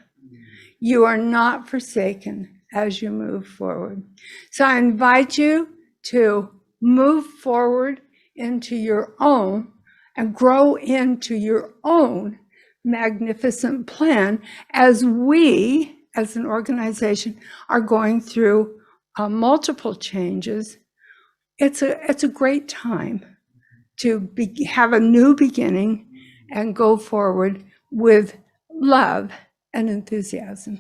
S6: You are not forsaken as you move forward. So I invite you to move forward into your own and grow into your own magnificent plan as we, as an organization, are going through multiple changes. It's a great time to have a new beginning and go forward with love and enthusiasm.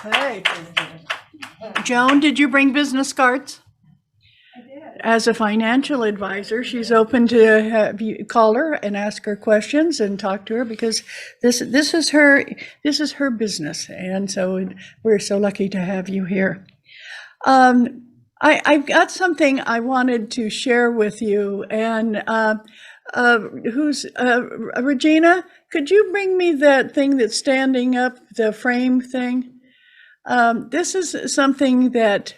S2: Okay. Joan, did you bring business cards?
S6: I did.
S2: As a financial advisor, she's open to have you call her and ask her questions and talk to her, because this is her business, and so we're so lucky to have you here. I've got something I wanted to share with you, and Regina, could you bring me that thing that's standing up, the frame thing? This is something that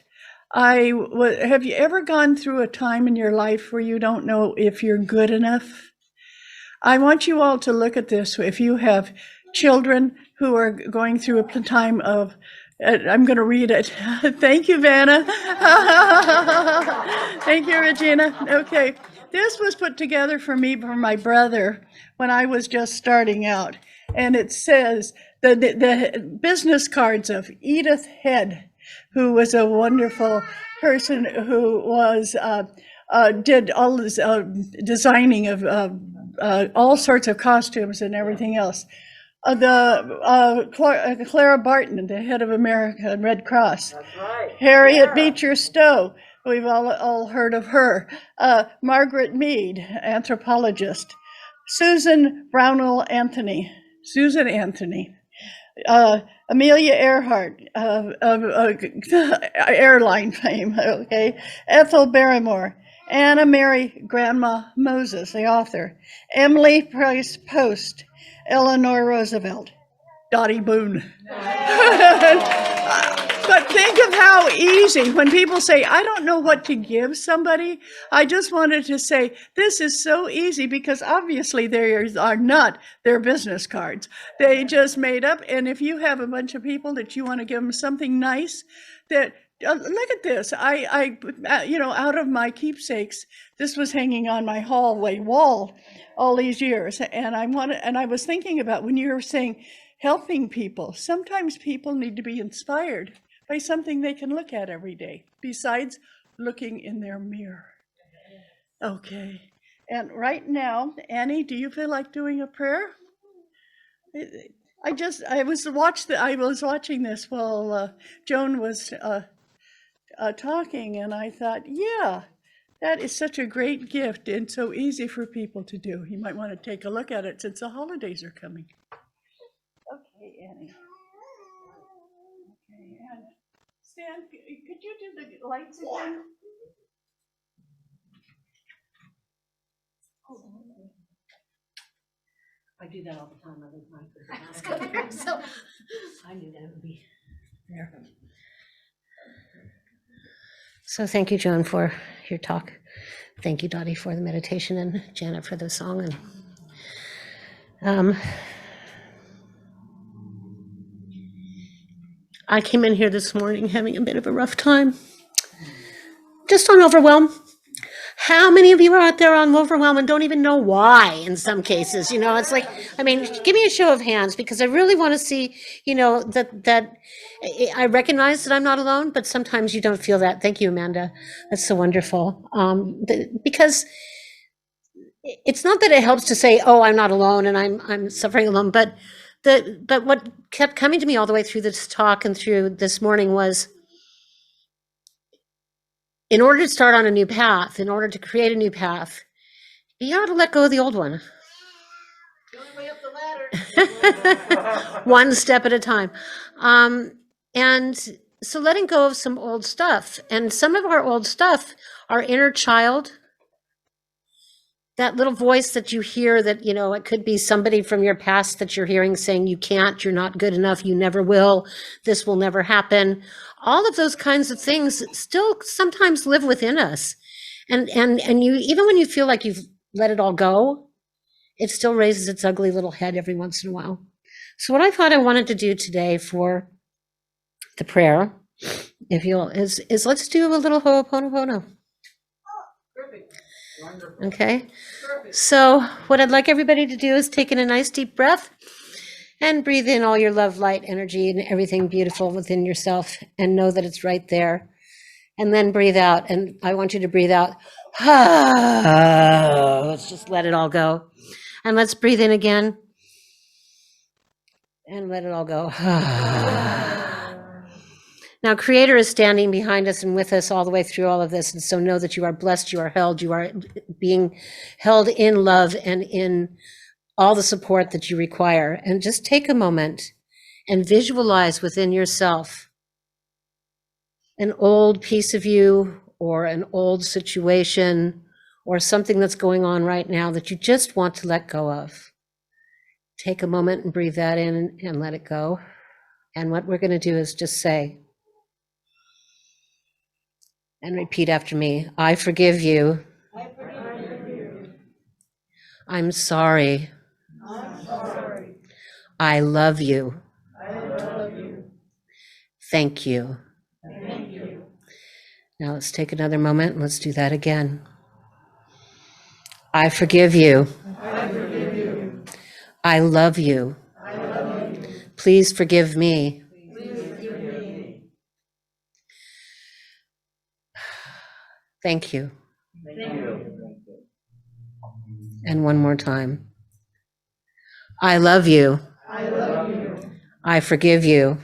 S2: have you ever gone through a time in your life where you don't know if you're good enough? I want you all to look at this. If you have children who are going through a time of, I'm going to read it. Thank you, Vanna. Thank you, Regina. Okay. This was put together for me by my brother when I was just starting out. And it says the business cards of Edith Head, who was a wonderful person who was did all this designing of all sorts of costumes and everything else. Clara Barton, the head of American Red Cross. That's right. Harriet Beecher Stowe, we've all heard of her. Margaret Mead, anthropologist. Susan Brownell Anthony. Amelia Earhart of airline fame, okay. Ethel Barrymore. Anna Mary Grandma Moses, the author. Emily Price Post. Eleanor Roosevelt. Dottie Boon. But think of how easy, when people say, I don't know what to give somebody, I just wanted to say, this is so easy, because obviously there are not their business cards. They just made up, and if you have a bunch of people that you want to give them something nice, that look at this. I out of my keepsakes, this was hanging on my hallway wall all these years, and I was thinking about when you were saying helping people, sometimes people need to be inspired by something they can look at every day, besides looking in their mirror. Okay, and right now, Annie, do you feel like doing a prayer? I was watching this while Joan was talking, and I thought, yeah, that is such a great gift and so easy for people to do. You might want to take a look at it since the holidays are coming. Okay, Annie. Okay, and Stan, could you do the lights again?
S4: I do that all the time. I leave my mask up there, so I knew that would be there. So thank you, Joan, for your talk. Thank you, Dottie, for the meditation, and Janet for the song. And I came in here this morning having a bit of a rough time, just on overwhelm. How many of you are out there on overwhelm and don't even know why in some cases? It's like, give me a show of hands, because I really want to see, that I recognize that I'm not alone, but sometimes you don't feel that. Thank you, Amanda. That's so wonderful. Because it's not that it helps to say, oh, I'm not alone and I'm suffering alone, but what kept coming to me all the way through this talk and through this morning was, in order to start on a new path, in order to create a new path, you ought to let go of the old one.
S3: The only way up the ladder.
S4: One step at a time. And so letting go of some old stuff. And some of our old stuff, our inner child, that little voice that you hear that, it could be somebody from your past that you're hearing saying, you can't, you're not good enough, you never will, this will never happen. All of those kinds of things still sometimes live within us. And you, even when you feel like you've let it all go, it still raises its ugly little head every once in a while. So what I thought I wanted to do today for the prayer, if you'll, is let's do a little Ho'oponopono.
S3: Perfect. Wonderful.
S4: Okay.
S3: Perfect.
S4: So what I'd like everybody to do is take in a nice deep breath and breathe in all your love, light, energy, and everything beautiful within yourself, and know that it's right there. And then breathe out. And I want you to breathe out. Let's just let it all go. And let's breathe in again. And let it all go. Now, Creator is standing behind us and with us all the way through all of this. And so know that you are blessed, you are held, you are being held in love and in all the support that you require. And just take a moment and visualize within yourself an old piece of you or an old situation or something that's going on right now that you just want to let go of. Take a moment and breathe that in and let it go. And what we're going to do is just say and repeat after me. I forgive you.
S3: I forgive you.
S4: I'm sorry. I love you. Thank you. Now let's take another moment and let's do that again. I forgive you. I love you. Please forgive me. Thank you. And one more time. I love you. I forgive you.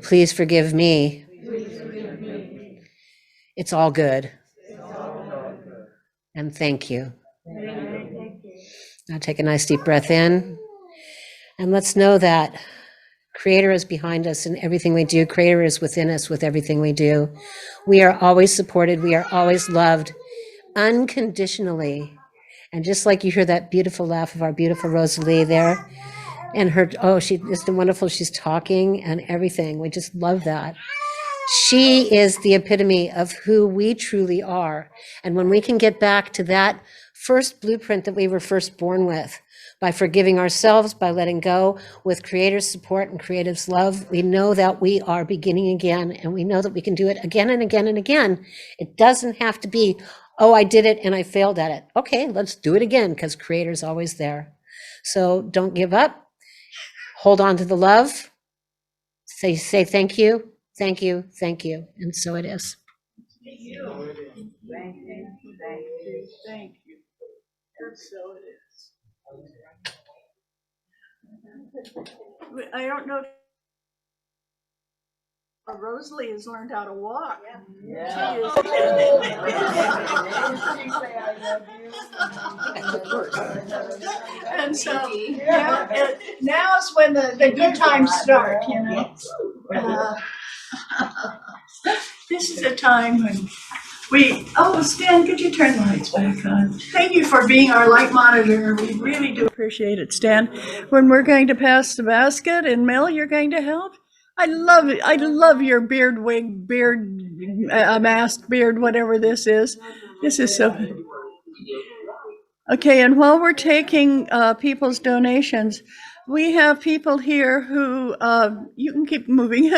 S4: Please forgive me. It's all good. And thank you. Now take a nice deep breath in. And let's know that Creator is behind us in everything we do. Creator is within us with everything we do. We are always supported. We are always loved unconditionally. And just like you hear that beautiful laugh of our beautiful Rosalie there, and her, she is wonderful. She's talking and everything. We just love that. She is the epitome of who we truly are. And when we can get back to that first blueprint that we were first born with, by forgiving ourselves, by letting go, with Creator's support and Creative's love, we know that we are beginning again, and we know that we can do it again and again and again. It doesn't have to be, oh, I did it and I failed at it. Okay, let's do it again, because Creator's always there. So don't give up. Hold on to the love. Say thank you, thank you, thank you. And so it is.
S2: Thank you. Thank you. Thank you. Thank you. And so it is. I don't know. Rosalie has learned how to walk. Yeah. And so, yeah, now's when the good times start, you know. This is a time when Stan, could you turn the lights back on? Thank you for being our light monitor. We really do appreciate it, Stan. When we're going to pass the basket, and Mel, you're going to help? I love it. I love your beard wig, mask, beard, whatever this is. This is so good. Okay, and while we're taking people's donations, we have people here who, you can keep moving.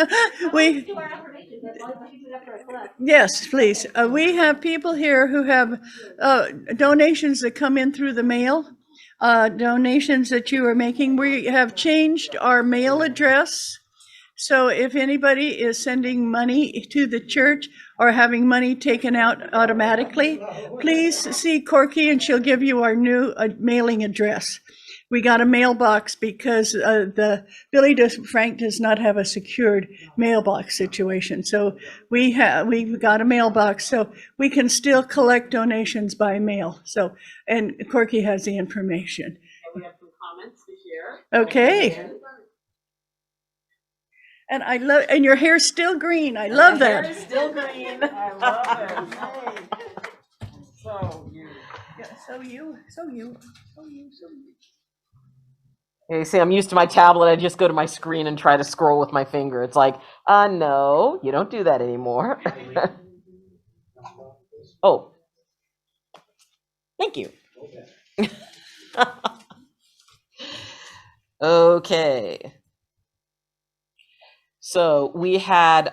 S2: Yes, please. We have people here who have donations that come in through the mail, donations that you are making. We have changed our mail address. So if anybody is sending money to the church or having money taken out automatically, please see Corky and she'll give you our new mailing address. We got a mailbox because Frank does not have a secured mailbox situation. So we've got a mailbox, so we can still collect donations by mail. So, and Corky has the information.
S1: And we have some comments to share.
S2: Okay. And and your hair's still green. I love that.
S1: Hair is still green. I love it. Hey. So you.
S2: Yeah, so you.
S1: You see, I'm used to my tablet. I just go to my screen and try to scroll with my finger. It's like, no, you don't do that anymore. Oh, thank you. Okay. So we had,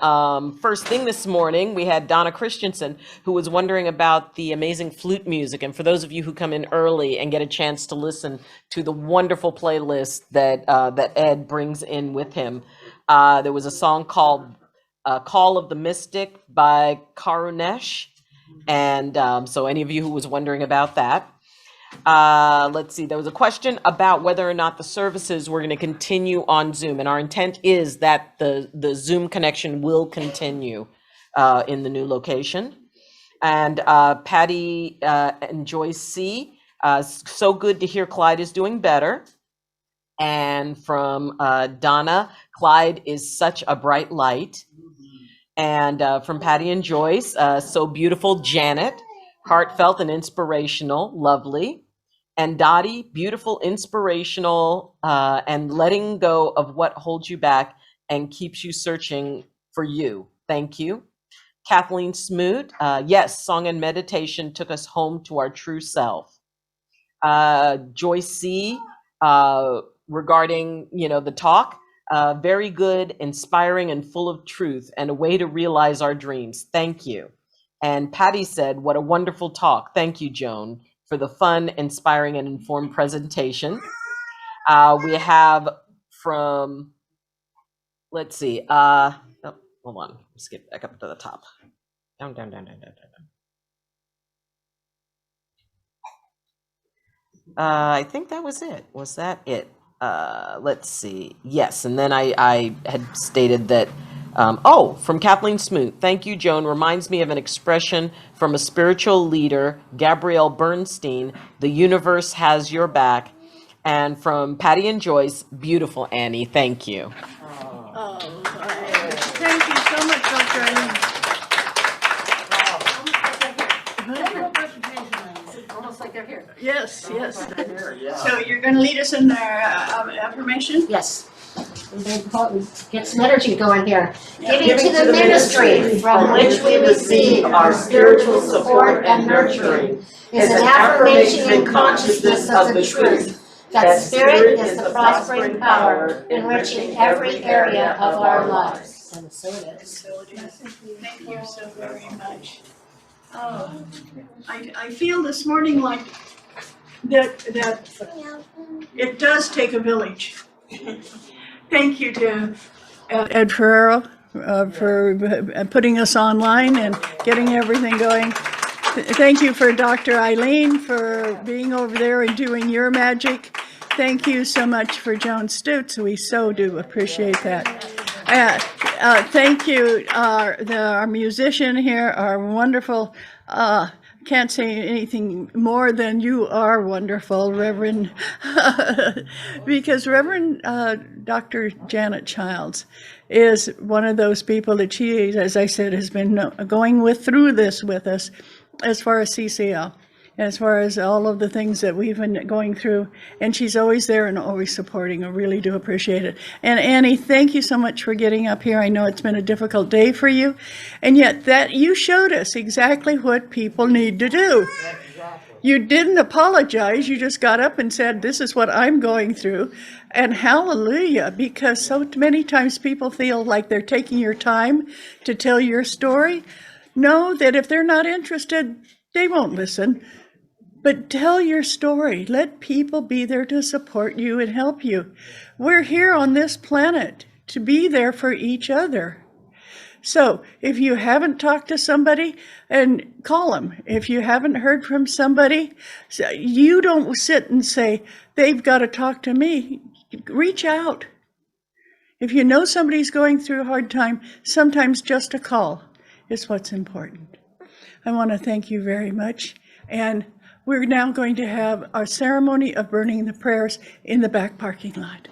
S1: first thing this morning, we had Donna Christensen, who was wondering about the amazing flute music. And for those of you who come in early and get a chance to listen to the wonderful playlist that Ed brings in with him, there was a song called Call of the Mystic by Karunesh. And so any of you who was wondering about that. Let's see, there was a question about whether or not the services were going to continue on Zoom, and our intent is that the Zoom connection will continue in the new location. And Patty and Joyce C, so good to hear Clyde is doing better. And from Donna, Clyde is such a bright light. And from Patty and Joyce, so beautiful, Janet, heartfelt and inspirational, lovely. And Dottie, beautiful, inspirational, and letting go of what holds you back and keeps you searching for you. Thank you. Kathleen Smoot, yes, song and meditation took us home to our true self. Joyce C. Regarding, the talk, very good, inspiring, and full of truth, and a way to realize our dreams. Thank you. And Patty said, what a wonderful talk. Thank you, Joan, for the fun, inspiring, and informed presentation. We have from, let's see, oh, hold on, skip back up to the top. Down. I think that was it. Was that it? Let's see. Yes, and then I had stated that, from Kathleen Smoot. Thank you, Joan. Reminds me of an expression from a spiritual leader, Gabrielle Bernstein, the universe has your back. And from Patty and Joyce, beautiful, Annie. Thank you.
S2: Thank you so much, Dr. Eileen.
S4: Almost like they're here.
S2: Yes. So you're going to lead us in their affirmation?
S4: Yes. Very important. Get some energy going here. Giving to the ministry from which we receive our spiritual support and nurturing is an affirmation and consciousness of the truth that spirit is the prospering power enriching every area of our lives. And so it is.
S2: Thank you so very much. I feel this morning like that it does take a village. Thank you to Ed Ferrero for putting us online and getting everything going. Thank you for Dr. Eileen for being over there and doing your magic. Thank you so much for Joan Stutes. We so do appreciate that. Thank you, our musician here, our wonderful, can't say anything more than you are wonderful, Reverend, because Reverend Dr. Janet Childs is one of those people that she, as I said, has been going through this with us as far as CCL. As far as all of the things that we've been going through. And she's always there and always supporting. I really do appreciate it. And Annie, thank you so much for getting up here. I know it's been a difficult day for you. And yet that you showed us exactly what people need to do. You didn't apologize. You just got up and said, this is what I'm going through. And hallelujah, because so many times people feel like they're taking your time to tell your story. Know that if they're not interested, they won't listen. But tell your story. Let people be there to support you and help you. We're here on this planet to be there for each other. So if you haven't talked to somebody, and call them. If you haven't heard from somebody, you don't sit and say, they've got to talk to me. Reach out. If you know somebody's going through a hard time, sometimes just a call is what's important. I want to thank you very much. And we're now going to have our ceremony of burning the prayers in the back parking lot.